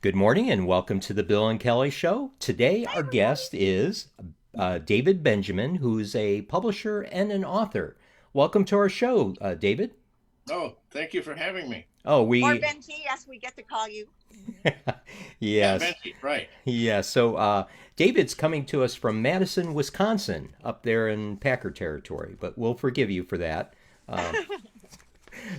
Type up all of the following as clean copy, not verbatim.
Good morning and welcome to the Bill and Kelly Show. Today, Hi, our everybody. guest is David Benjamin, who's a publisher and an author. Welcome to our show, David. Oh, thank you for having me. Oh, Or we, Benji, yes, we get to call you. Yeah, yes, Benji, right. yeah. David's coming to us from Madison, Wisconsin, up there in Packer territory, but we'll forgive you for that. Uh,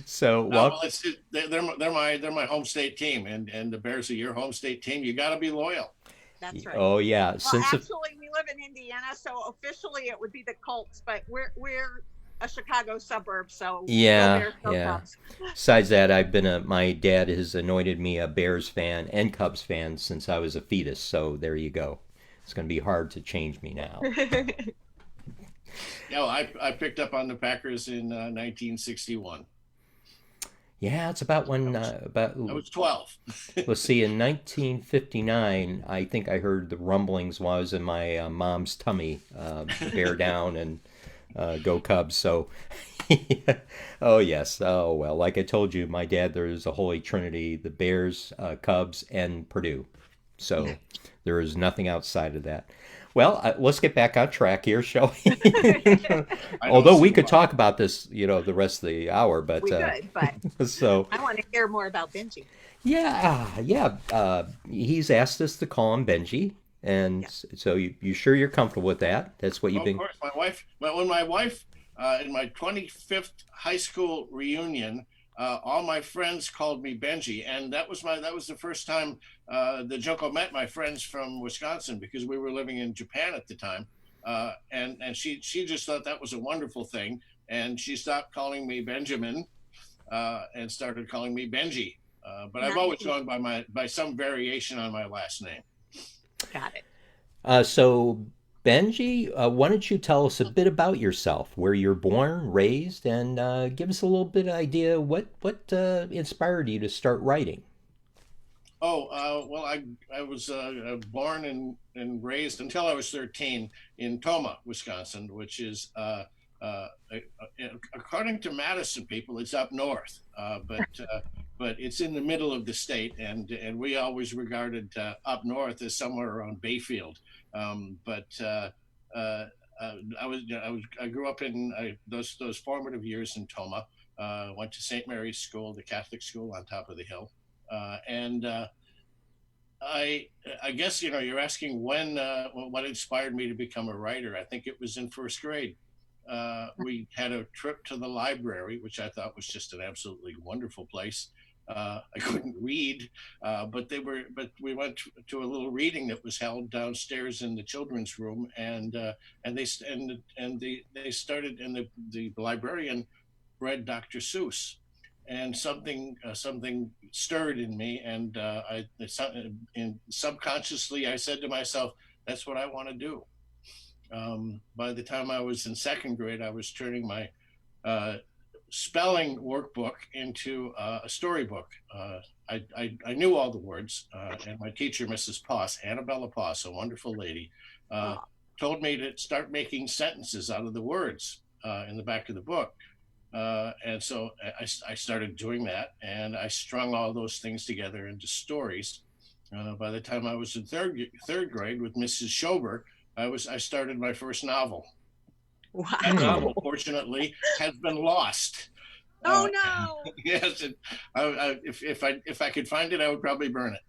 so, No, well, well, they're my home state team, and the Bears are your home state team. You got to be loyal. That's right. oh yeah, Well, since the actually, we live in Indiana, so officially it would be the Colts, but we're a Chicago suburb, so go yeah, Bears, go yeah. Cubs. Besides that, my dad has anointed me a Bears fan and Cubs fan since I was a fetus. So there you go. It's going to be hard to change me now. Yeah, well, I picked up on the Packers in 1961. Yeah, it's about I when was about I was 12. let's see, in 1959, I think I heard the rumblings while I was in my mom's tummy, bear down and go Cubs. So, oh yes, oh well. Like I told you, my dad, there's a holy trinity: the Bears, Cubs, and Purdue. So there is nothing outside of that. Well, let's get back on track here, shall we? I don't Although we see could why. talk about this, the rest of the hour, but We could, but so I want to hear more about Benji. yeah, yeah. He's asked us to call him Benji, and Yeah. so you sure you're comfortable with that? That's what you've Oh, of been. course, my wife. But when my wife, in my 25th high school reunion, all my friends called me Benji, and that was the first time the Junko met my friends from Wisconsin because we were living in Japan at the time, and she just thought that was a wonderful thing, and she stopped calling me Benjamin and started calling me Benji. But I've always Nice. gone by some variation on my last name. Got it. So Benji, why don't you tell us a bit about yourself, where you're born, raised, and give us a little bit of idea what inspired you to start writing. Oh, well, I was born and raised until I was 13 in Toma, Wisconsin, which is, according to Madison people, it's up north, but it's in the middle of the state, and we always regarded up north as somewhere around Bayfield. But I grew up in those formative years in Toma. Went to St. Mary's School, the Catholic school on top of the hill, and I I guess you're asking when what inspired me to become a writer. I think it was in first grade. We had a trip to the library, which I thought was just an absolutely wonderful place. I couldn't read, but we went to a little reading that was held downstairs in the children's room, and they started, and the librarian read Dr. Seuss, and something stirred in me, and subconsciously I said to myself, "That's what I want to do." By the time I was in second grade, I was turning my uh, spelling workbook into a storybook. I knew all the words, and my teacher, Mrs. Poss, Annabella Poss, a wonderful lady, uh, Oh, told me to start making sentences out of the words in the back of the book. And so I started doing that, and I strung all those things together into stories. By the time I was in third grade with Mrs. Schober, I started my first novel. That Hmm. novel, wow. fortunately, has been lost. Oh Uh, no. yes, if I could find it, I would probably burn it.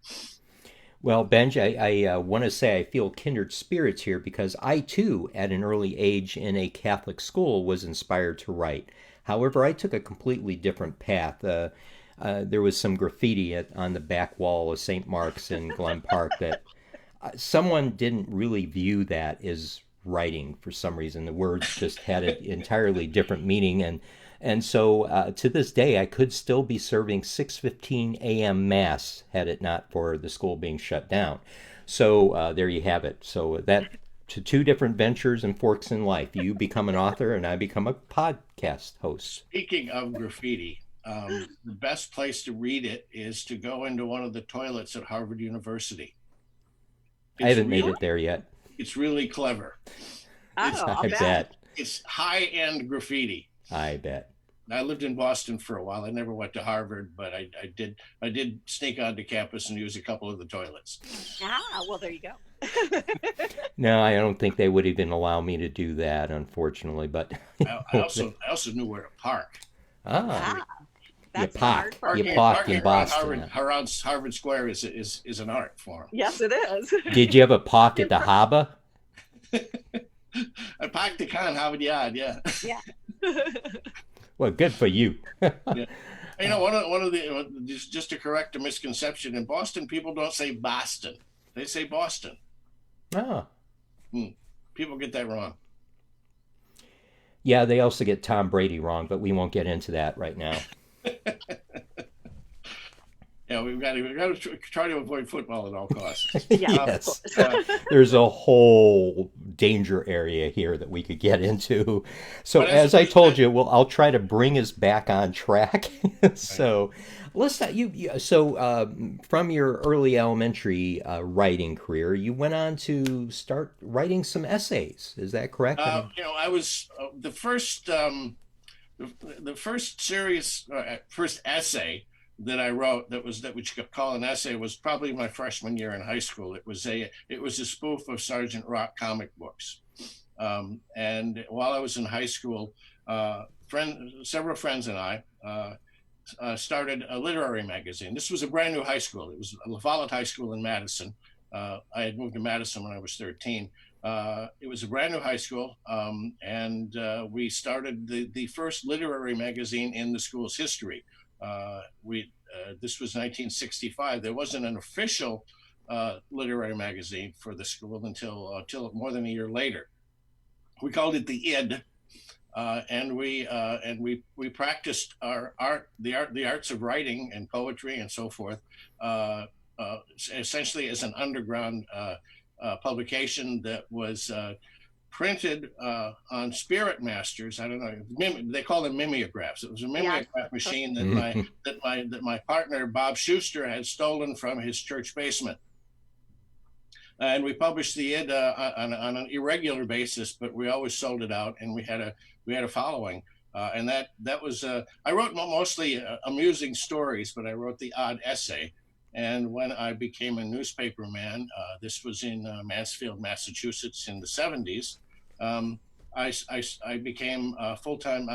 Well, Benj, I want to say I feel kindred spirits here because I too, at an early age in a Catholic school, was inspired to write. However, I took a completely different path. There was some graffiti on the back wall of St. Mark's in Glen Park that someone didn't really view that as writing for some reason. The words just had an entirely different meaning, and so to this day, I could still be serving 6:15 a.m. mass had it not for the school being shut down. So there you have it. So that to two different ventures and forks in life. You become an author, and I become a podcast host. Speaking of graffiti, the best place to read it is to go into one of the toilets at Harvard University. I It's haven't made really it there yet. it's really clever. It's Oh, I'll I bet. bet. it's high end graffiti. I bet. I lived in Boston for a while. I never went to Harvard, but I did sneak onto campus and use a couple of the toilets. Ah, well, there you go. No, I don't think they would even allow me to do that, unfortunately. But I also knew where to park. ah, Ah, that's the hard part. you park in Parking around Boston. Harvard Square is an art form. Yes, it is. Did you ever park at the harbor? I parked the car in Harvard Yard. Yeah. Yeah. Well, good for you. Yeah. You know, one of the just to correct a misconception, in Boston, people don't say Boston; they say Boston. Oh, People get that wrong. yeah. They also get Tom Brady wrong, but we won't get into that right now. Yeah, we've got to try to avoid football at all costs. Yeah, of Yes. course. There's a whole danger area here that we could get into. So But as I told you, well, I'll try to bring us back on track. So let's not from your early elementary writing career, you went on to start writing some essays. Is that correct? You know, I was the first serious first essay that I wrote that we could call an essay was probably my freshman year in high school. It was a spoof of Sergeant Rock comic books. And while I was in high school, several friends and I started a literary magazine. This was a brand new high school. It was La Follette High School in Madison. I had moved to Madison when I was 13. It was a brand new high school, and we started the first literary magazine in the school's history. This was 1965. There wasn't an official literary magazine for the school until more than a year later. We called it the ID, and we practiced the arts of writing and poetry and so forth, essentially as an underground publication that was printed on Spirit Masters. I don't know. They call them mimeographs. It was a mimeograph machine that my partner Bob Schuster had stolen from his church basement. And we published the ID on an irregular basis, but we always sold it out, and we had a following. And that was I wrote mostly amusing stories, but I wrote the odd essay. And when I became a newspaperman, this was in Mansfield, Massachusetts, in the 70s. I became full-time.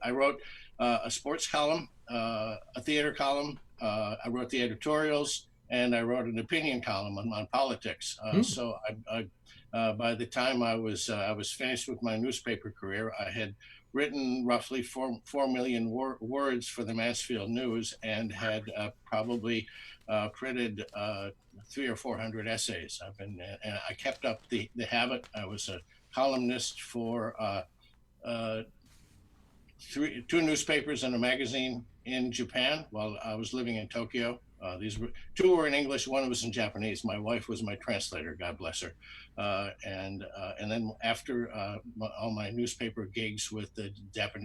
I wrote a sports column, a theater column. I wrote the editorials, and I wrote an opinion column on politics. So by the time I was finished with my newspaper career, I had written roughly 4 million words for the Mansfield News, and had probably printed 300 or 400 essays. And I kept up the habit. I was a columnist for 2 newspapers and a magazine in Japan while I was living in Tokyo. These were 2 were in English, 1 was in Japanese. My wife was my translator, God bless her. And then after all my newspaper gigs with the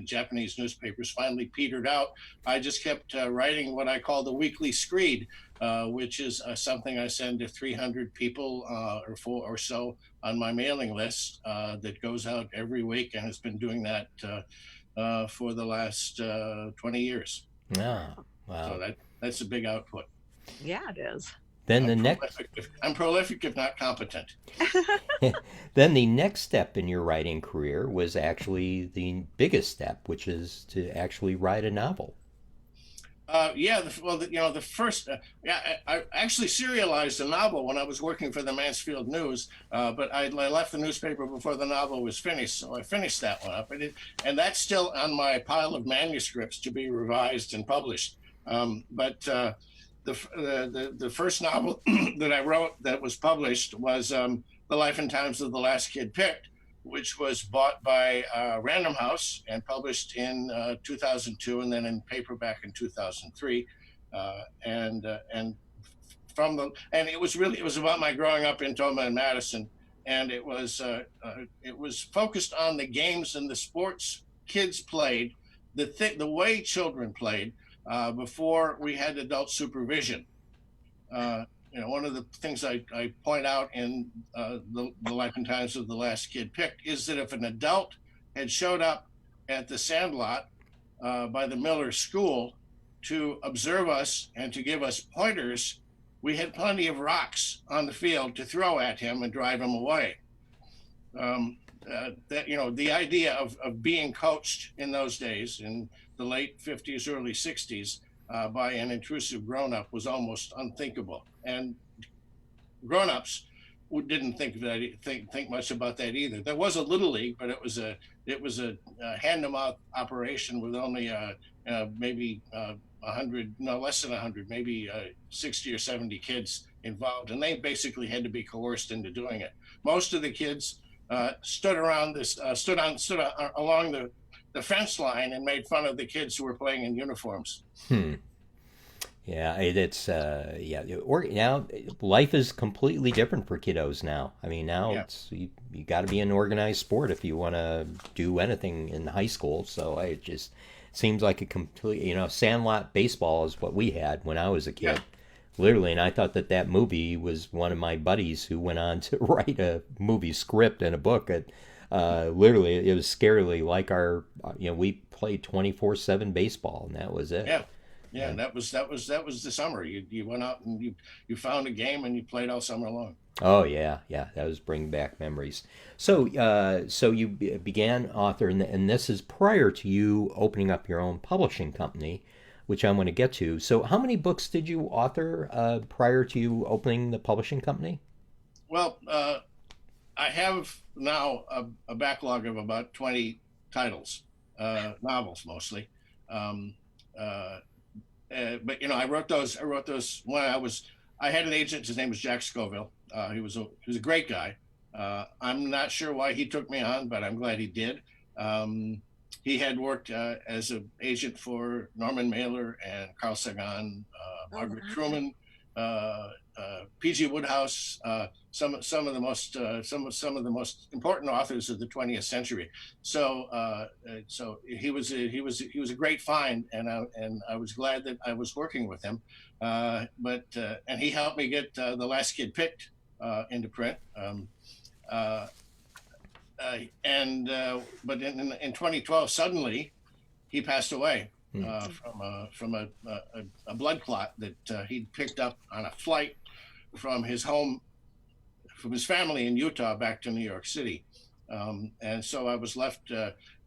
Japanese newspapers finally petered out, I just kept writing what I call the weekly screed, which is something I send to 300 people or so on my mailing list that goes out every week, and has been doing that for the last 20 years. Ah, wow. So that's a big output. Yeah, it is. Then I'm prolific if not competent. then the next step in your writing career was actually the biggest step, which is to actually write a novel. The first, I actually serialized a novel when I was working for the Mansfield News, but I left the newspaper before the novel was finished, so I finished that one up, and that's still on my pile of manuscripts to be revised and published. The first novel that I wrote that was published was The Life and Times of the Last Kid Picked, which was bought by Random House and published in 2002, and then in paperback in 2003. And it was about my growing up in Toma and Madison, and it was focused on the games and the sports kids played, the way children played before we had adult supervision. One of the things I point out in the Life and Times of the Last Kid Picked is that if an adult had showed up at the Sandlot by the Miller School to observe us and to give us pointers. We had plenty of rocks on the field to throw at him and drive him away. That the idea of being coached in those days, in the late 50s, early 60s, by an intrusive grown-up was almost unthinkable. And grown-ups didn't think much about that either. There was a little league, but it was a hand-to-mouth operation with only maybe 100, no less than 100, maybe 60 or 70 kids involved, and they basically had to be coerced into doing it. Most of the kids stood along the fence line and made fun of the kids who were playing in uniforms. Hmm. Yeah, it's now life is completely different for kiddos now. I mean, now Yeah. it's you got to be in organized sport if you want to do anything in high school. So it just seems like a complete, sandlot baseball is what we had when I was a Yeah. kid. Literally, and I thought that movie was one of my buddies who went on to write a movie script and a book. Literally, it was scarily like we played 24/7 baseball, and that was it. Yeah. Yeah, and that was the summer. You went out and you found a game and you played all summer long. Oh yeah, yeah, that was bringing back memories. So you began author, and this is prior to you opening up your own publishing company, which I'm going to get to. So how many books did you author prior to you opening the publishing company? Well, I have now a backlog of about 20 titles, novels mostly. Um, uh, but I wrote those when I had an agent. His name was Jack Scoville. He was a great guy. I'm not sure why he took me on, but I'm glad he did. Um, he had worked as an agent for Norman Mailer and Carl Sagan, Oh, Margaret wow. Truman, P.G. Woodhouse, some of the most some of the most important authors of the 20th century. So he was a great find, and I was glad that I was working with him. And he helped me get The Last Kid Picked into print. Uh, and But in 2012, suddenly he passed away Hmm. from a blood clot that he'd picked up on a flight from his home, from his family in Utah back to New York City. And so I was left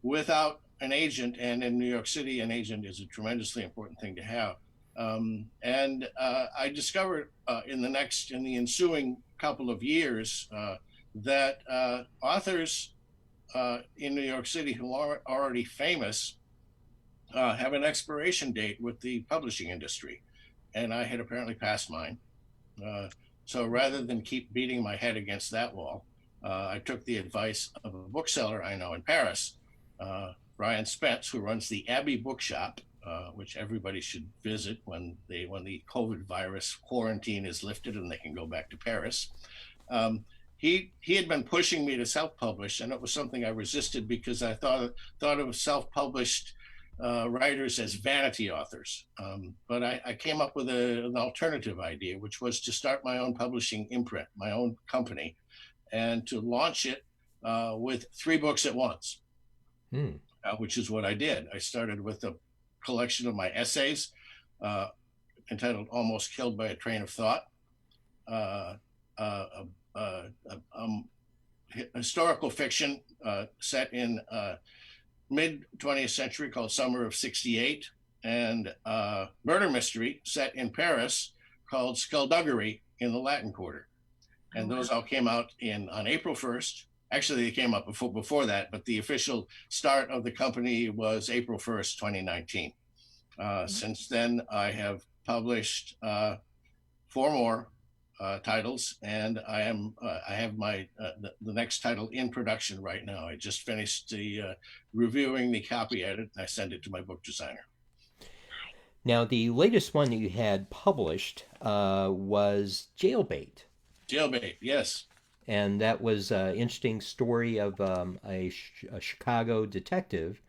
without an agent, and in New York City, an agent is a tremendously important thing to have. I discovered in the ensuing couple of years that authors in New York City who are already famous have an expiration date with the publishing industry, and I had apparently passed mine. Uh, so rather than keep beating my head against that wall, I took the advice of a bookseller I know in Paris, Brian Spence, who runs the Abbey Bookshop, which everybody should visit when the COVID virus quarantine is lifted and they can go back to Paris. He had been pushing me to self-publish, and it was something I resisted because I thought of self-published writers as vanity authors. But I came up with an alternative idea, which was to start my own publishing imprint, my own company, and to launch it with 3 books at once, Hmm. which is what I did. I started with a collection of my essays uh, entitled Almost Killed by a Train of Thought, uh, uh, uh, um, historical fiction set in mid 20th century called Summer of '68, and murder mystery set in Paris called Skullduggery in the Latin Quarter. Oh, And wow. those all came out on April 1st. Actually, they came out before that, but the official start of the company was April 1st, 2019. Since then, I have published 4 more titles, and I have the next title in production right now. I just finished the reviewing the copy edit. I sent it to my book designer. Now the latest one that you had published was Jailbait. Jailbait, yes. And that was an interesting story of a Chicago detective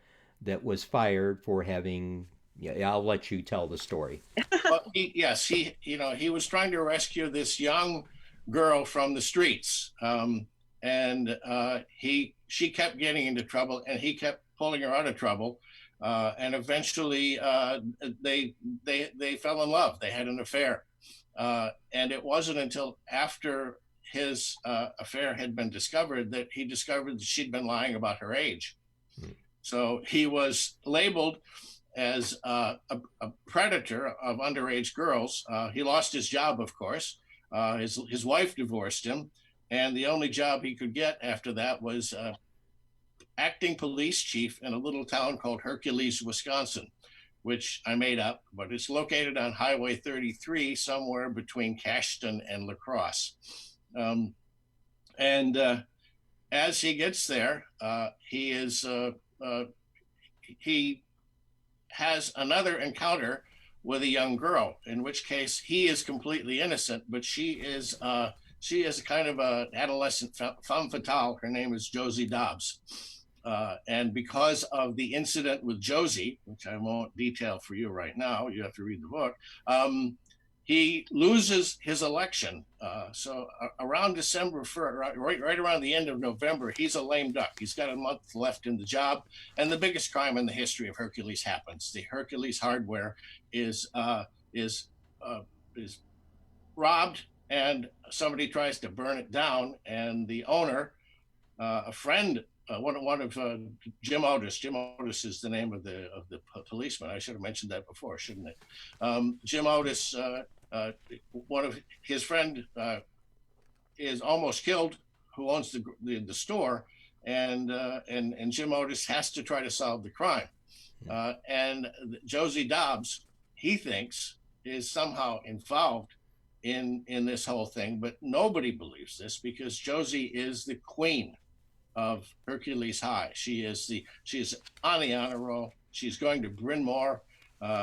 that was fired for having. Yeah, I'll let you tell the story. Well, he was trying to rescue this young girl from the streets, and she kept getting into trouble, and he kept pulling her out of trouble. And eventually, they fell in love. They had an affair, and it wasn't until after his affair had been discovered that he discovered that she'd been lying about her age. So he was labeled as a predator of underage girls. He lost his job, of course. His wife divorced him, and the only job he could get after that was acting police chief in a little town called Hercules, Wisconsin, which I made up, but it's located on Highway 33, somewhere between Cashton and La Crosse. And as he gets there, he has another encounter with a young girl, in which case he is completely innocent, but she is kind of an adolescent femme fatale. Her name is Josie Dobbs. And because of the incident with Josie, which I won't detail for you right now, you have to read the book, he loses his election. So around December, right around the end of November, he's a lame duck. He's got a month left in the job, and the biggest crime in the history of Hercules happens. The Hercules hardware is robbed, and somebody tries to burn it down, and the owner, a friend. One of Jim Otis. Jim Otis is the name of the policeman. I should have mentioned that before, shouldn't it? Jim Otis, one of his friend, is almost killed. Who owns the store, and Jim Otis has to try to solve the crime. And Josie Dobbs, he thinks, is somehow involved in this whole thing, but nobody believes this because Josie is the queen of Hercules High. She is on the honor roll. She's going to Bryn Mawr.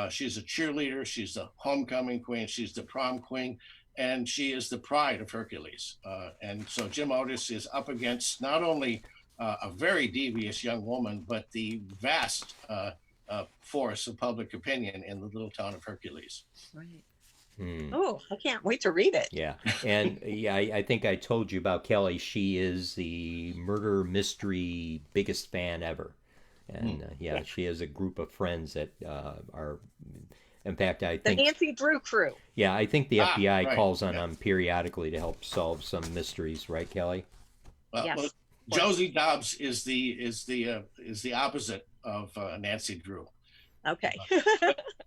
She's a cheerleader. She's the homecoming queen. She's the prom queen, and she is the pride of Hercules. And so Jim Otis is up against not only a very devious young woman, but the vast force of public opinion in the little town of Hercules. Right. Oh, I can't wait to read it. Yeah. And I think I told you about Kelly. She is the murder mystery biggest fan ever. And she has a group of friends that are, in fact, I think... The Nancy Drew crew. Yeah, I think the FBI calls on yeah. them periodically to help solve some mysteries, right, Kelly? Yes. Well, Josie Dobbs is the opposite of Nancy Drew. Okay.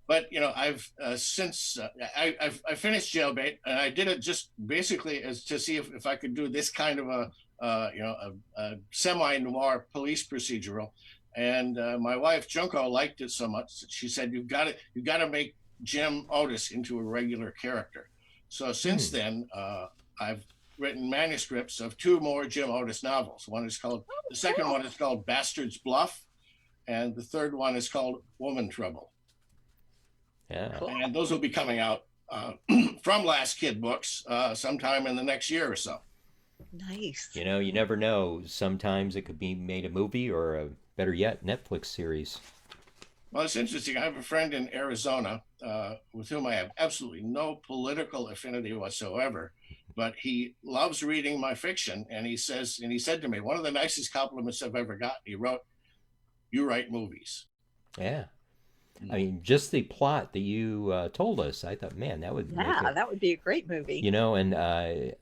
But I've since I finished Jailbait, and I did it just basically as to see if I could do this kind of a semi-noir police procedural. And my wife Junko liked it so much that she said, "You've got to make Jim Otis into a regular character." So since then, I've written manuscripts of 2 more Jim Otis novels. The second one is called Bastard's Bluff, and the third one is called Woman Trouble. Yeah. Cool. And those will be coming out from Last Kid Books sometime in the next year or so. Nice. You never know. Sometimes it could be made a movie or, better yet, Netflix series. Well, it's interesting. I have a friend in Arizona with whom I have absolutely no political affinity whatsoever, but he loves reading my fiction. And he said to me, one of the nicest compliments I've ever gotten, he wrote, "You write movies." Yeah. I mean, just the plot that you told us, I thought, man, that would that would be a great movie. And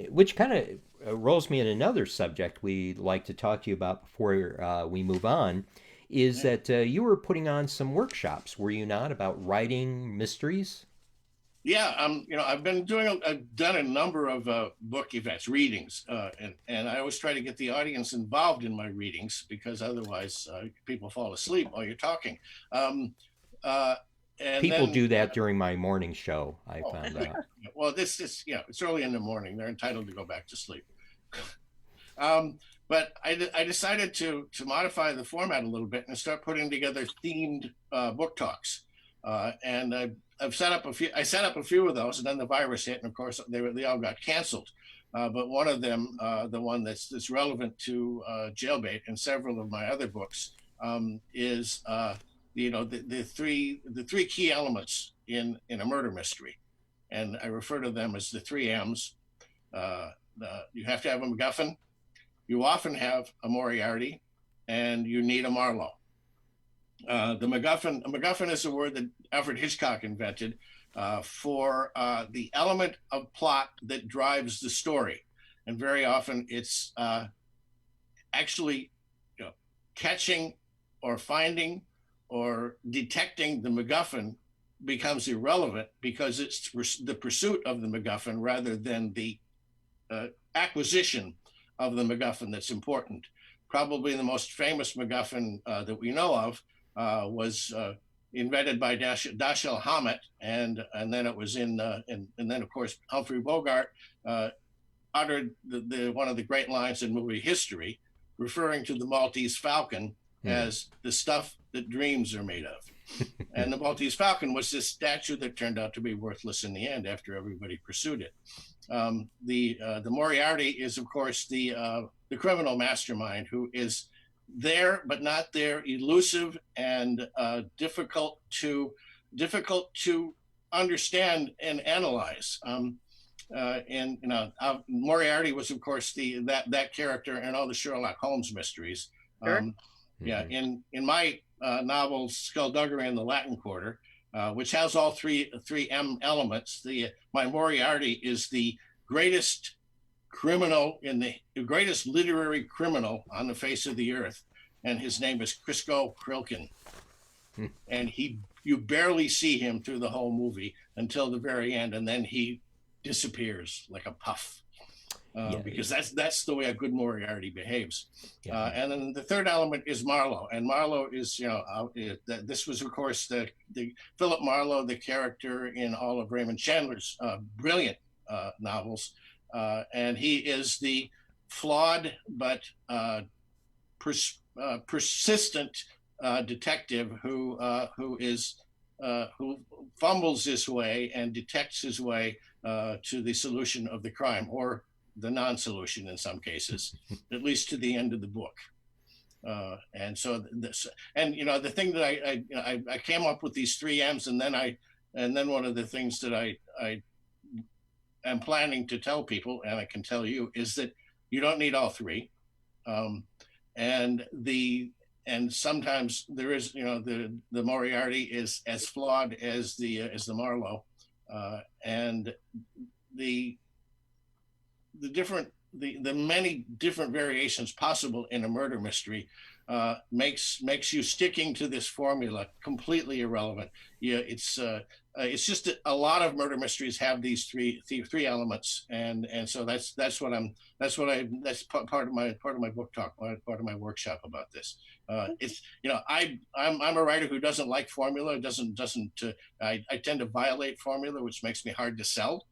which kind of rolls me in another subject we'd like to talk to you about before we move on, is that you were putting on some workshops, were you not, about writing mysteries? Yeah, I've done a number of book events, readings, and I always try to get the audience involved in my readings because otherwise people fall asleep while you're talking. And People then, do that during my morning show, I found out. Well, this is it's early in the morning. They're entitled to go back to sleep. But I decided to modify the format a little bit and start putting together themed book talks. And I've set up a few. I set up a few of those, and then the virus hit, and of course they all got canceled. But one of them, the one that's relevant to Jailbait and several of my other books, is the three key elements in a murder mystery, and I refer to them as the 3 M's. You have to have a MacGuffin. you often have a Moriarty, and you need a Marlowe. The MacGuffin. A MacGuffin is a word that Alfred Hitchcock invented for the element of plot that drives the story, and very often it's actually, catching or finding or detecting the MacGuffin becomes irrelevant because it's the pursuit of the MacGuffin rather than the acquisition of the MacGuffin that's important. Probably the most famous MacGuffin that we know of was invented by Dashiell Hammett, and then it was and then of course Humphrey Bogart uttered one of the great lines in movie history, referring to the Maltese Falcon as the stuff that dreams are made of. And the Maltese Falcon was this statue that turned out to be worthless in the end after everybody pursued it. The Moriarty is, of course, the criminal mastermind who is there but not there, elusive and difficult to understand and analyze. And Moriarty was, of course, that character in all the Sherlock Holmes mysteries. Sure. Yeah, in my novel Skullduggery in the Latin Quarter, which has all three M elements, my Moriarty is the greatest criminal the greatest literary criminal on the face of the earth, and his name is Crisco Krilkin. And you barely see him through the whole movie until the very end, and then he disappears like a puff. Because that's the way a good Moriarty behaves. And then the third element is Marlowe, and Marlowe is, this was, of course, the Philip Marlowe, the character in all of Raymond Chandler's brilliant novels, and he is the flawed but persistent detective who fumbles his way and detects his way to the solution of the crime, or the non-solution in some cases, at least to the end of the book. And so the thing that I came up with these three M's, and then one of the things that I am planning to tell people, and I can tell you, is that you don't need all three. And sometimes there is, the Moriarty is as flawed as the Marlowe, and the many different variations possible in a murder mystery makes you sticking to this formula completely irrelevant. It's just that a lot of murder mysteries have these three elements, and so that's part of my book talk, part of my workshop about this. It's I'm a writer who doesn't like formula. I tend to violate formula, which makes me hard to sell.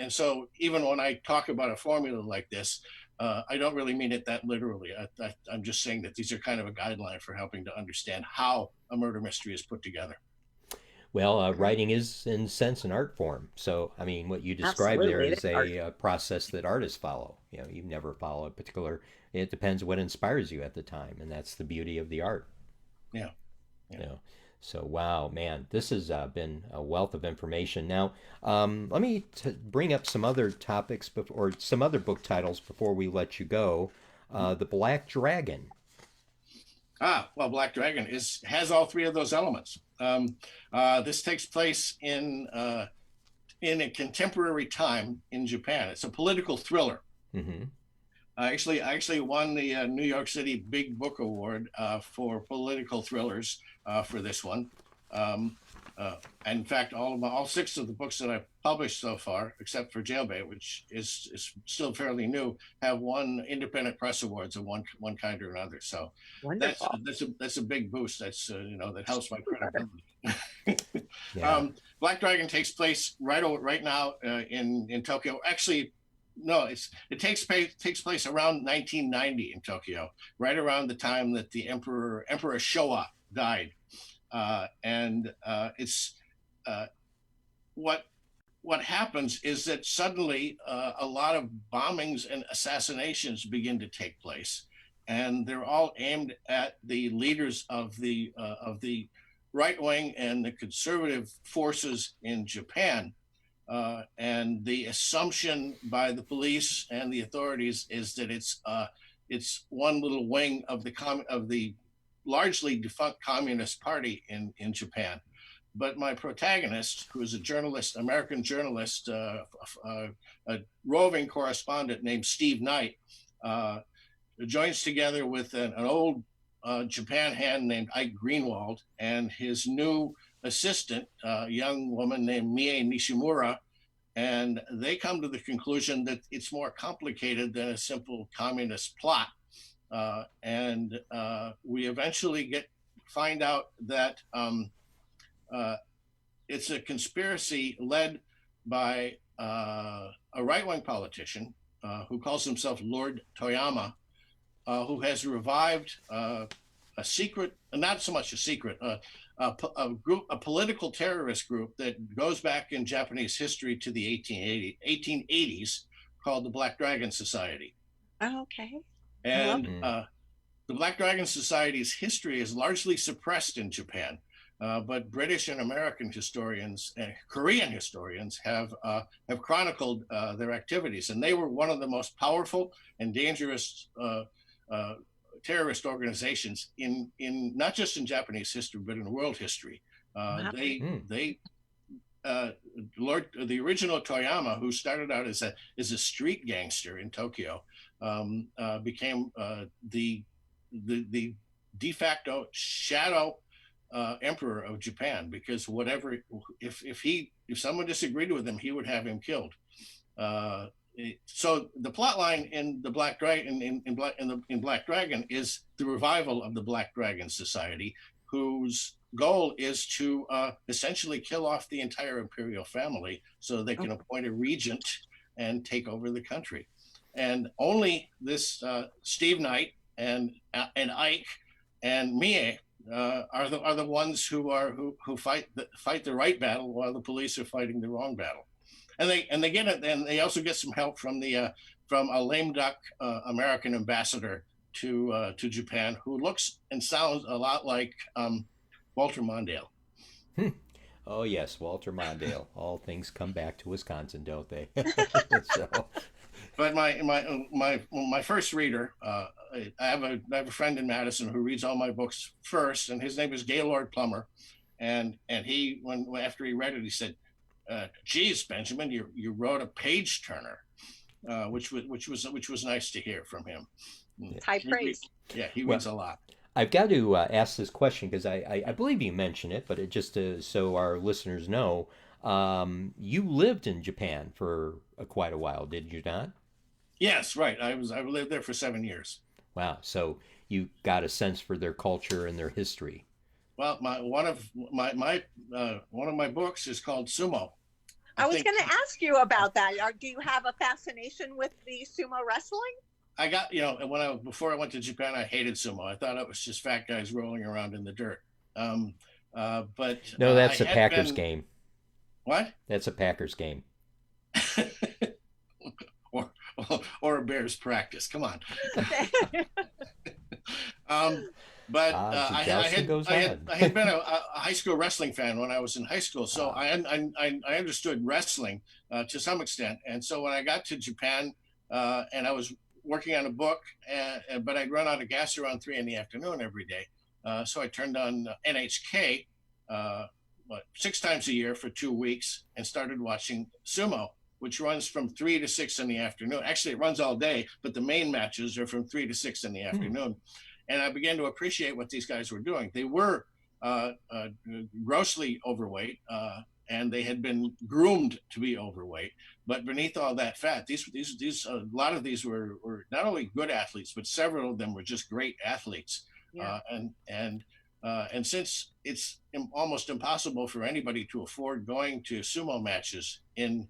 So even when I talk about a formula like this, I don't really mean it that literally. I'm just saying that these are kind of a guideline for helping to understand how a murder mystery is put together. Well, writing is, in a sense, an art form. So, I mean, what you described there is a process that artists follow. You never follow a particular. It depends what inspires you at the time, and that's the beauty of the art. Yeah. So, wow, man, this has been a wealth of information. Now, let me bring up some other topics or some other book titles before we let you go. The Black Dragon. Well, Black Dragon has all three of those elements. This takes place in a contemporary time in Japan. It's a political thriller. Mm-hmm. I actually won the New York City Big Book Award for political thrillers for this one. In fact, all six of the books that I've published so far, except for Jailbait, which is still fairly new, have won independent press awards of one kind or another. So that's a big boost. That helps my credibility. Black Dragon takes place right now in Tokyo. Actually, no, it takes place around 1990 in Tokyo, right around the time that the Emperor Showa died. It's what happens is that suddenly a lot of bombings and assassinations begin to take place, and they're all aimed at the leaders of the right wing and the conservative forces in Japan. And the assumption by the police and the authorities is that it's one little wing of the largely defunct Communist Party in Japan. But my protagonist, who is a journalist, American journalist, a roving correspondent named Steve Knight, joins together with an old Japan hand named Ike Greenwald and his new assistant, a young woman named Mie Nishimura, and they come to the conclusion that it's more complicated than a simple communist plot. And we eventually find out that it's a conspiracy led by a right-wing politician who calls himself Lord Toyama, who has revived a secret, not so much a secret, a political terrorist group that goes back in Japanese history to the 1880s, called the Black Dragon Society. Oh, okay. And the Black Dragon Society's history is largely suppressed in Japan. But British and American historians and Korean historians have chronicled their activities, and they were one of the most powerful and dangerous terrorist organizations in not just in Japanese history but in world history. Wow. The original Toyama, who started out as a street gangster in Tokyo, became the de facto shadow emperor of Japan, because if someone disagreed with him, he would have him killed. So the plot line in the Black Dragon in Black Dragon is the revival of the Black Dragon Society, whose goal is to essentially kill off the entire imperial family so they can appoint a regent and take over the country. And only this Steve Knight and Ike and Mie are the ones who fight the right battle while the police are fighting the wrong battle. And they also get some help from a lame duck American ambassador to Japan, who looks and sounds a lot like Walter Mondale. Oh yes, Walter Mondale. All things come back to Wisconsin, don't they? So. But my first reader, I have a friend in Madison who reads all my books first, and his name is Gaylord Plummer, and he after he read it, he said, "Geez, Benjamin, you wrote a page turner," which was nice to hear from him. High praise. He reads a lot. I've got to ask this question because I believe you mentioned it, but it just so our listeners know, you lived in Japan for quite a while, did you not? Yes, right. I lived there for 7 years. Wow. So you got a sense for their culture and their history. Well, one of my books is called Sumo. I was going to ask you about that. Do you have a fascination with the sumo wrestling? I got, before I went to Japan, I hated sumo. I thought it was just fat guys rolling around in the dirt. But no, that's a Packers game. What? That's a Packers game. or a Bears practice. Come on. But I had been a high school wrestling fan when I was in high school, so I understood wrestling to some extent. And so when I got to Japan, and I was working on a book, but I'd run out of gas around 3 p.m. every day, so I turned on NHK 6 times a year for 2 weeks and started watching sumo, which runs from 3 to 6 p.m. Actually, it runs all day, but the main matches are from 3 to 6 p.m. And I began to appreciate what these guys were doing. They were grossly overweight, and they had been groomed to be overweight. But beneath all that fat, a lot of these were not only good athletes, but several of them were just great athletes. Yeah. And since it's almost impossible for anybody to afford going to sumo matches in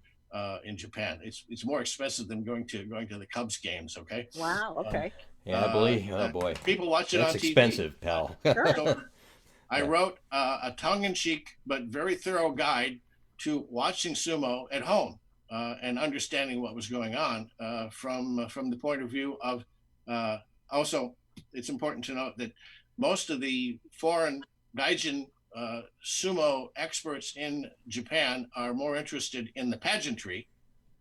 Japan, it's more expensive than going to the Cubs games. Okay. Wow. Okay. Yeah, I believe. Oh boy, people watch it That's on TV. Expensive, pal. Sure. So I wrote a tongue-in-cheek but very thorough guide to watching sumo at home and understanding what was going on from the point of view of. Also, it's important to note that most of the foreign gaijin sumo experts in Japan are more interested in the pageantry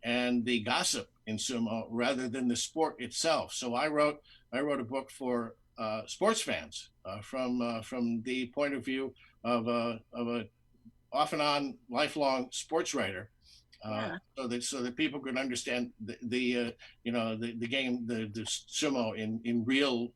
and the gossip in sumo rather than the sport itself. So I wrote a book for sports fans from the point of view of a off and on lifelong sports writer, Yeah. so that people could understand the game, the sumo in real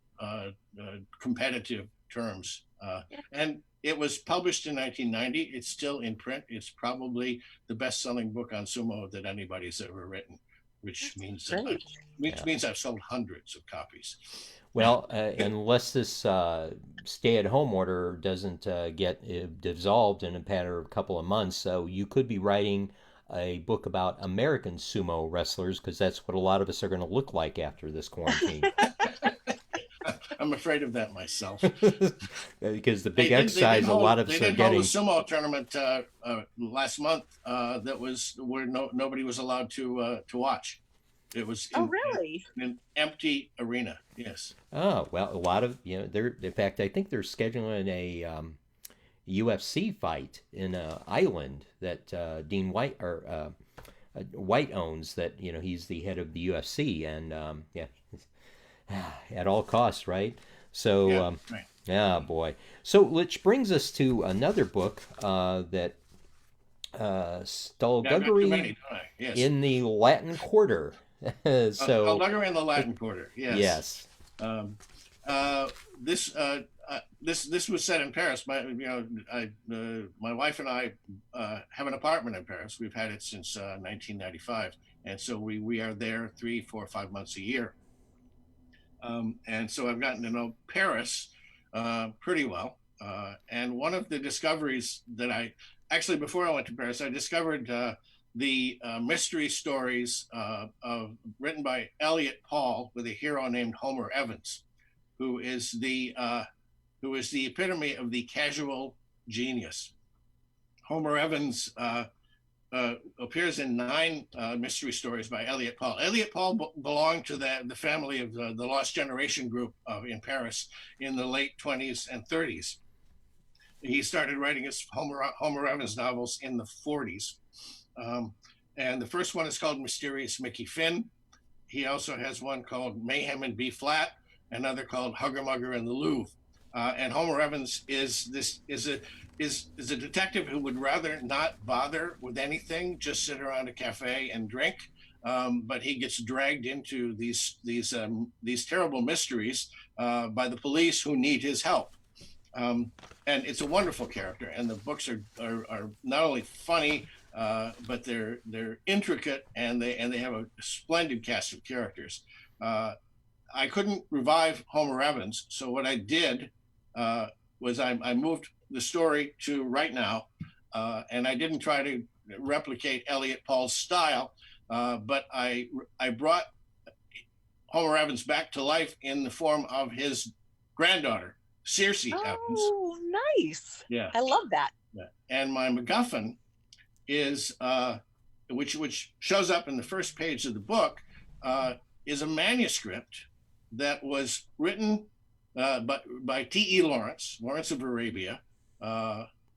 competitive terms. Yeah. And it was published in 1990. It's still in print. It's probably the best-selling book on sumo that anybody's ever written, which That's means that great. Yeah. I've sold hundreds of copies. Well, unless this stay-at-home order doesn't get dissolved in a matter of a couple of months, so you could be writing a book about American sumo wrestlers because that's what a lot of us are going to look like after this quarantine. I'm afraid of that myself. Because the big exercise a lot of they us are did hold a getting. sumo tournament last month that was where nobody was allowed to watch. It was Oh, really? in an empty arena. Yes. Oh, well, a lot of, they're, in fact, I think they're scheduling a UFC fight in an island that Dean White or White owns. That he's the head of the UFC, and yeah, at all costs, right? So, Yeah. Right. yeah, boy. So, which brings us to another book that Yeah, I've got too Skullduggery many, don't I? Yes. in the Latin Quarter. So, Skullduggery in the Latin Quarter. Yes. yes. Um, uh, this this was set in Paris. My wife and I have an apartment in Paris. We've had it since 1995, and so we are there 3, 4, 5 months a year. And so I've gotten to know Paris pretty well. And one of the discoveries that before I went to Paris, I discovered the mystery stories written by Elliot Paul with a hero named Homer Evans, who is the epitome of the casual genius. Homer Evans appears in 9 mystery stories by Elliot Paul. Elliot Paul belonged to the family of the Lost Generation group in Paris in the late 20s and 30s. He started writing his Homer Evans novels in the 40s. And the first one is called Mysterious Mickey Finn. He also has one called Mayhem in B Flat, another called Hugger Mugger in the Louvre. And Homer Evans is a detective who would rather not bother with anything, just sit around a cafe and drink. But he gets dragged into these terrible mysteries by the police who need his help. And it's a wonderful character, and the books are not only funny, but they're intricate, and they have a splendid cast of characters. I couldn't revive Homer Evans, so what I did was I moved the story to right now, and I didn't try to replicate Elliot Paul's style, but I brought Homer Evans back to life in the form of his granddaughter, Circe Evans. Oh, nice. Yeah. I love that. Yeah. And my MacGuffin is, which shows up in the first page of the book, is a manuscript that was written by T.E. Lawrence of Arabia.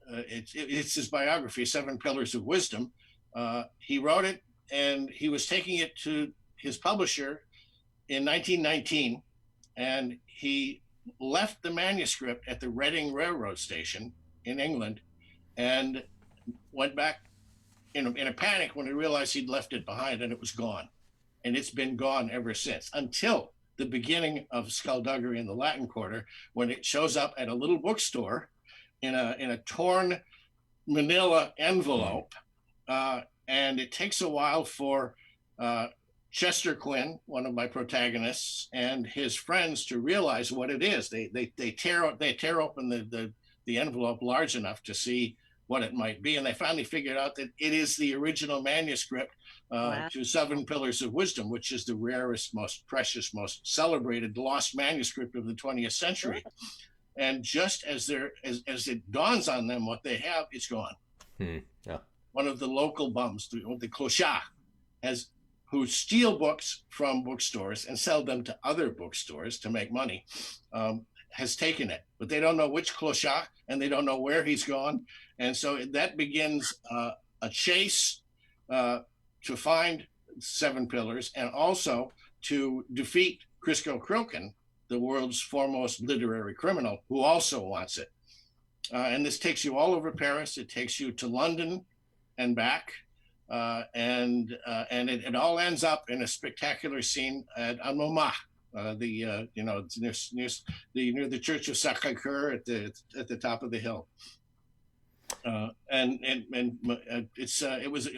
It's his biography, Seven Pillars of Wisdom. He wrote it, and he was taking it to his publisher in 1919, and he left the manuscript at the Reading Railroad Station in England, and went back in a panic when he realized he'd left it behind, and it was gone. And it's been gone ever since, until the beginning of Skullduggery in the Latin Quarter, when it shows up at a little bookstore in a torn manila envelope. And it takes a while for Chester Quinn, one of my protagonists, and his friends to realize what it is. They tear open the envelope large enough to see what it might be, and they finally figured out that it is the original manuscript Wow. to Seven Pillars of Wisdom, which is the rarest, most precious, most celebrated lost manuscript of the 20th century. And just as it dawns on them what they have, it's gone. Yeah. One of the local bums, the clochard, who steal books from bookstores and sell them to other bookstores to make money, has taken it, but they don't know which clochard and they don't know where he's gone. And so that begins a chase to find Seven Pillars and also to defeat Crisco Crokin, the world's foremost literary criminal, who also wants it. And this takes you all over Paris. It takes you to London and back. And it all ends up in a spectacular scene at Montmartre, near the Church of Sacré-Cœur at the top of the hill. It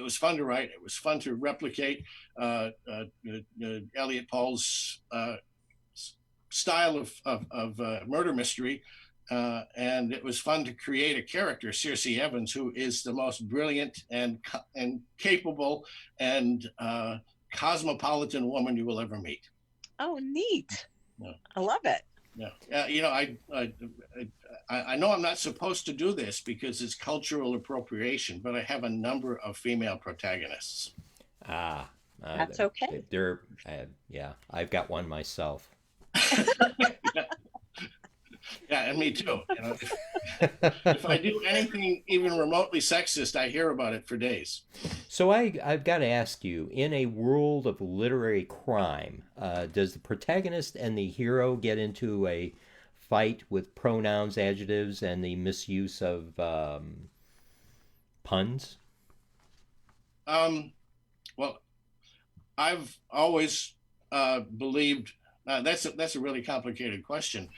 was fun to write. It was fun to replicate Elliot Paul's style of murder mystery. And it was fun to create a character, Circe Evans, who is the most brilliant and capable and cosmopolitan woman you will ever meet. Oh, neat. Yeah. I love it. Yeah. I know I'm not supposed to do this because it's cultural appropriation, but I have a number of female protagonists. That's okay. Yeah, I've got one myself. Yeah, and me too. If I do anything even remotely sexist, I hear about it for days. So I've got to ask you, in a world of literary crime, does the protagonist and the hero get into a fight with pronouns, adjectives, and the misuse of puns? Well, I've always believed that's a really complicated question.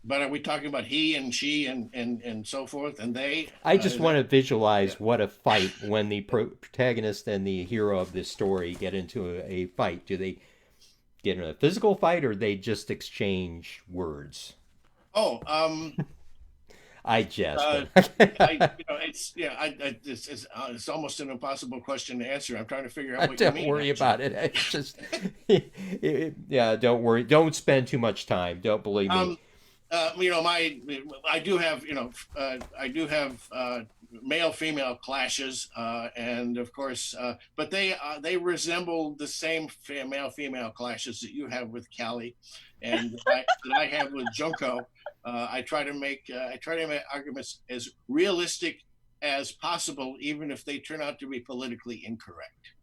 But are we talking about he and she and so forth and they? I just want to visualize what a fight when the protagonist and the hero of this story get into a fight. Do they get in a physical fight or they just exchange words? Oh, I jest. It's almost an impossible question to answer. I'm trying to figure out what you mean. Don't worry about it. It's just, yeah, don't worry. Don't spend too much time. Don't believe me. I do have male-female clashes, and of course, but they resemble the same male-female clashes that you have with Callie, and that I have with Junko. I try to make arguments as realistic as possible, even if they turn out to be politically incorrect.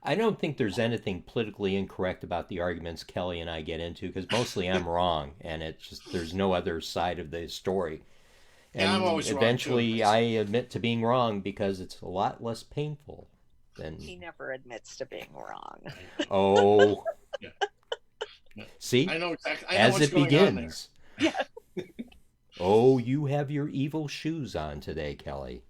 I don't think there's anything politically incorrect about the arguments Kelly and I get into, because mostly I'm wrong, and it's just there's no other side of the story. And I'm always eventually wrong too. I admit to being wrong because it's a lot less painful than. He never admits to being wrong. Oh. Yeah. See? I know exactly. As it begins. Yeah. Oh, you have your evil shoes on today, Kelly.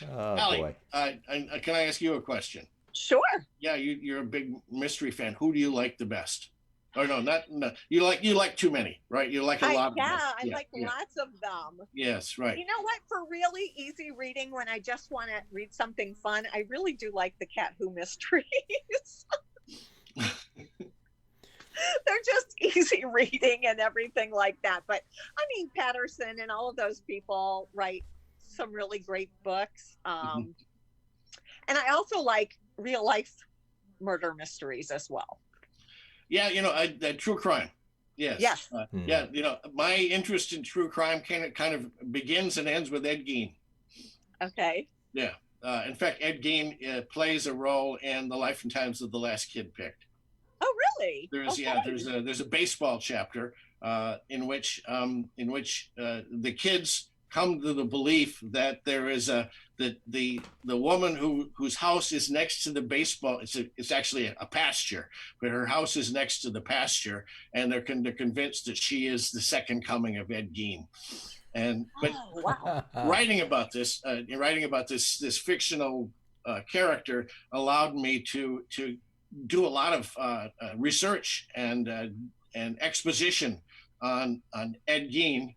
Oh, Allie, boy. Can I ask you a question? Sure. Yeah, you're a big mystery fan. Who do you like the best? Or no, you like too many, right? You like a lot of them. I like lots of them. Yes, right. You know what? For really easy reading, when I just want to read something fun, I really do like the Cat Who mysteries. They're just easy reading and everything like that. But I mean, Patterson and all of those people write some really great books. And I also like real life murder mysteries as well. Yeah, true crime. Yes. Yes. Yeah, my interest in true crime kind of begins and ends with Ed Gein. Okay. Yeah. In fact, Ed Gein plays a role in The Life and Times of the Last Kid Picked. Oh, really? There's a baseball chapter in which the kids come to the belief that there is the woman whose house is next to the baseball. It's actually a pasture, but her house is next to the pasture, and they're convinced that she is the second coming of Ed Gein. Wow. Writing about this fictional character allowed me to do a lot of research and exposition on Ed Gein,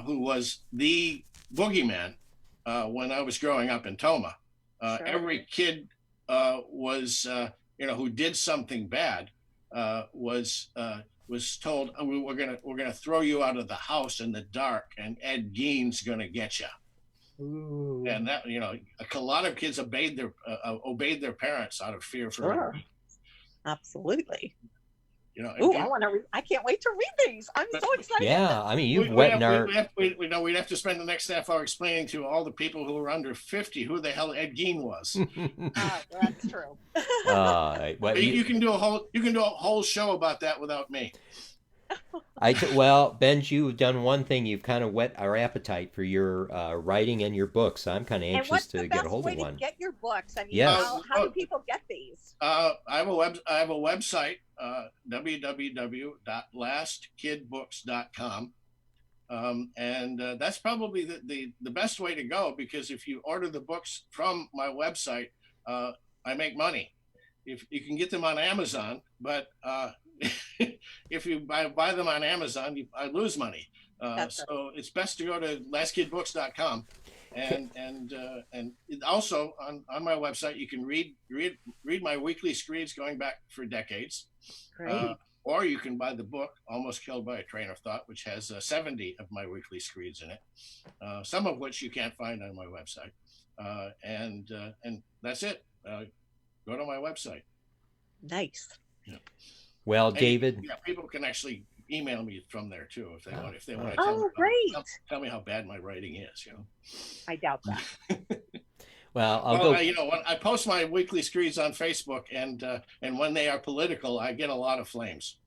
who was the boogeyman when I was growing up in Tomah. Sure. Every kid who did something bad was told, we're gonna throw you out of the house in the dark, and Ed Gein's gonna get you. Ooh. And that a lot of kids obeyed their parents out of fear for. Sure. Absolutely. You know, Ooh, I want to read. I can't wait to read these. I'm so excited. Yeah, I mean, you've wet our. We'd have to spend the next half hour explaining to all the people who were under 50 who the hell Ed Gein was. That's true. Well, you can do a whole show about that without me. Well, Benj, you've done one thing. You've kind of whet our appetite for your writing and your books. I'm kind of anxious to get a hold of one. To get your books? I mean, yes. how do people get these? I have a website, www.lastkidbooks.com. And that's probably the best way to go, because if you order the books from my website, I make money. If you can get them on Amazon, but if you buy them on Amazon, I lose money. So it's best to go to lastkidbooks.com, and also on my website you can read my weekly screeds going back for decades. Great. Or you can buy the book Almost Killed by a Train of Thought, which has 70 of my weekly screeds in it, some of which you can't find on my website. And that's it. Go to my website. Nice. Yeah. Well, David. Yeah, people can actually email me from there too if they want. If they want to tell me how bad my writing is, I doubt that. Well, I'll go. When I post my weekly screeds on Facebook, and when they are political, I get a lot of flames.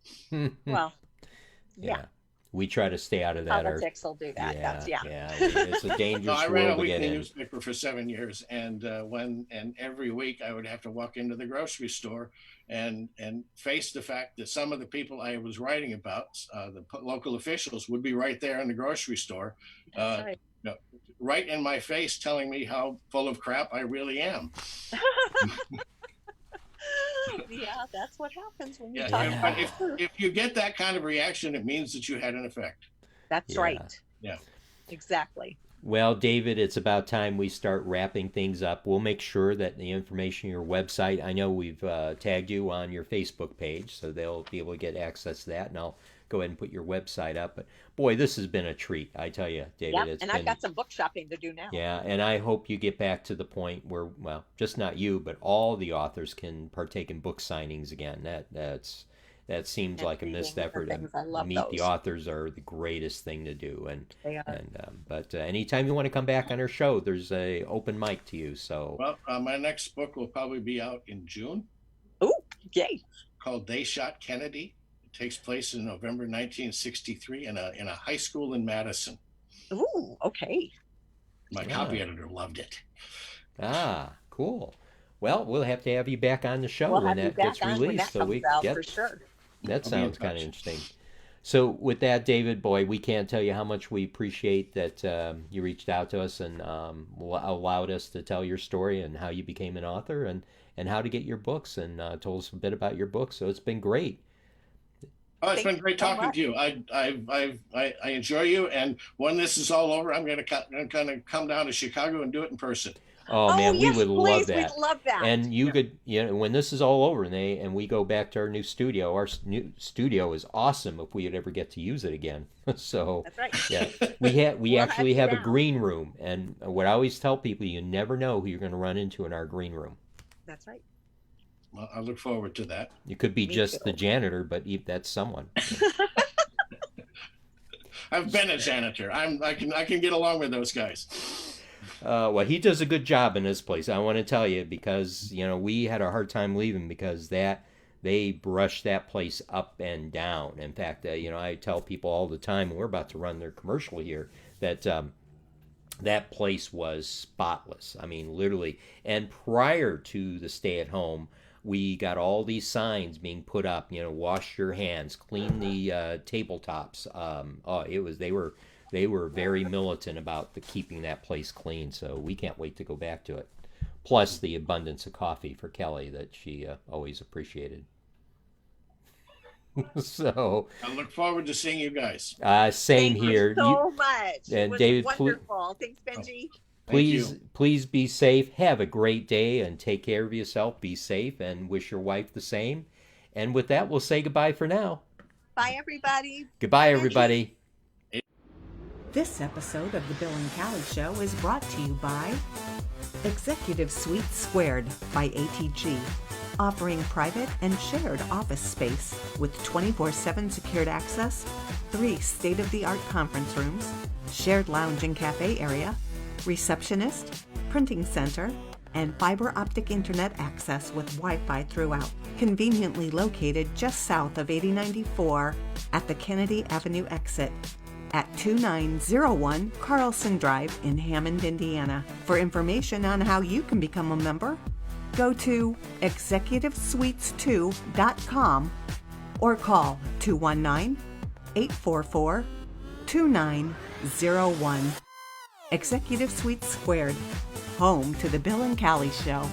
Well, yeah. We try to stay out of that. Politics will do that. Yeah. It's a dangerous I world ran a to get weekly in. newspaper for 7 years, and every week I would have to walk into the grocery store and face the fact that some of the people I was writing about, the local officials, would be right there in the grocery store, right in my face, telling me how full of crap I really am. Yeah, that's what happens when you talk about it. If you get that kind of reaction, it means that you had an effect. That's right. Yeah. Exactly. Well, David, it's about time we start wrapping things up. We'll make sure that the information on your website, I know we've tagged you on your Facebook page, so they'll be able to get access to that, and I'll go ahead and put your website up. But boy, this has been a treat, I tell you, David. Yeah, I've got some book shopping to do now. Yeah, and I hope you get back to the point where, well, just not you, but all the authors can partake in book signings again. That seems like a missed effort. Meet the authors are the greatest thing to do, but anytime you want to come back on our show, there's a open mic to you. So my next book will probably be out in June. Oh, yay! Called They Shot Kennedy. It takes place in November 1963 in a high school in Madison. Ooh, okay. My copy editor loved it. Cool. Well, we'll have to have you back on the show when that gets released, so we get for sure. That sounds kind of interesting. So with that, David, boy, we can't tell you how much we appreciate that you reached out to us and allowed us to tell your story and how you became an author and how to get your books, and told us a bit about your book. So it's been great. Oh, it's been great talking to you. I enjoy you, and when this is all over, I'm going to come down to Chicago and do it in person. Oh man, yes, we would love that. We'd love that. And you could, when this is all over and we go back to our new studio. Our new studio is awesome if we would ever get to use it again. So that's right. Yeah, we actually have a green room, and what I always tell people, you never know who you're going to run into in our green room. That's right. Well, I look forward to that. You could be the janitor, but that's someone. I've been a janitor. I can get along with those guys. Well, he does a good job in this place. I want to tell you, because we had a hard time leaving because they brushed that place up and down. In fact, I tell people all the time when we're about to run their commercial here that that place was spotless. I mean, literally. And prior to the stay-at-home, we got all these signs being put up. Wash your hands, clean the tabletops. They were very militant about keeping that place clean, so we can't wait to go back to it. Plus the abundance of coffee for Kelly that she always appreciated. So I look forward to seeing you guys. Same here. Thank you so much. And it was David, wonderful. Thanks, Benji. Please be safe. Have a great day and take care of yourself. Be safe and wish your wife the same. And with that, we'll say goodbye for now. Bye, everybody. Goodbye, everybody. This episode of The Bill and Callie Show is brought to you by Executive Suite Squared by ATG, offering private and shared office space with 24/7 secured access, 3 state-of-the-art conference rooms, shared lounge and cafe area, receptionist, printing center, and fiber optic internet access with Wi-Fi throughout. Conveniently located just south of 8094 at the Kennedy Avenue exit at 2901 Carlson Drive in Hammond, Indiana. For information on how you can become a member, go to executivesuites2.com or call 219-844-2901. Executive Suites Squared, home to the Bill and Callie Show.